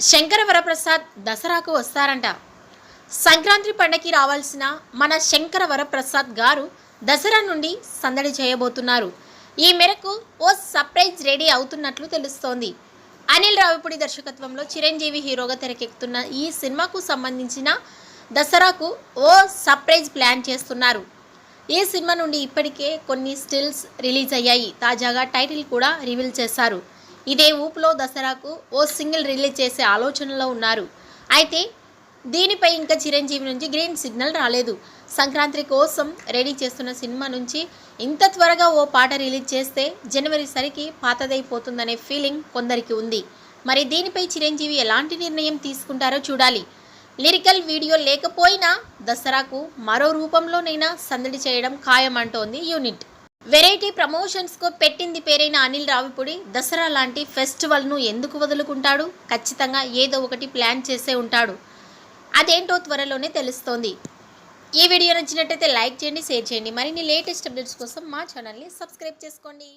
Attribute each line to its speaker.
Speaker 1: శంకర వరప్రసాద్ దసరాకు వస్తారంట. సంక్రాంతి పండగకి రావాల్సిన మన శంకర వరప్రసాద్ గారు దసరా నుండి సందడి చేయబోతున్నారు. ఈ మేరకు ఓ సర్ప్రైజ్ రెడీ అవుతున్నట్లు తెలుస్తోంది. అనిల్ రావిపూడి దర్శకత్వంలో చిరంజీవి హీరోగా తెరకెక్కుతున్న ఈ సినిమాకు సంబంధించిన దసరాకు ఓ సర్ప్రైజ్ ప్లాన్ చేస్తున్నారు. ఈ సినిమా నుండి ఇప్పటికే కొన్ని స్టిల్స్ రిలీజ్ అయ్యాయి. తాజాగా టైటిల్ కూడా రివీల్ చేశారు. ఇదే ఊపులో దసరాకు ఓ సింగిల్ రిలీజ్ చేసే ఆలోచనలో ఉన్నారు. అయితే దీనిపై ఇంకా చిరంజీవి నుంచి గ్రీన్ సిగ్నల్ రాలేదు. సంక్రాంతి కోసం రెడీ చేస్తున్న సినిమా నుంచి ఇంత త్వరగా ఓ పాట రిలీజ్ చేస్తే జనవరి సరికి పాతదైపోతుందనే ఫీలింగ్ కొందరికి ఉంది. మరి దీనిపై చిరంజీవి ఎలాంటి నిర్ణయం తీసుకుంటారో చూడాలి. లిరికల్ వీడియో లేకపోయినా దసరాకు మరో రూపంలోనైనా సందడి చేయడం ఖాయమంటోంది యూనిట్. వెరైటీ ప్రమోషన్స్కు పెట్టింది పేరైన అనిల్ రావిపూడి దసరా లాంటి ఫెస్టివల్ను ఎందుకు వదులుకుంటాడు? ఖచ్చితంగా ఏదో ఒకటి ప్లాన్ చేసే ఉంటాడు. అదేంటో త్వరలోనే తెలుస్తోంది. ఈ వీడియో నచ్చినట్టయితే లైక్ చేయండి, షేర్ చేయండి. మరిన్ని లేటెస్ట్ అప్డేట్స్ కోసం మా ఛానల్ని సబ్స్క్రైబ్ చేసుకోండి.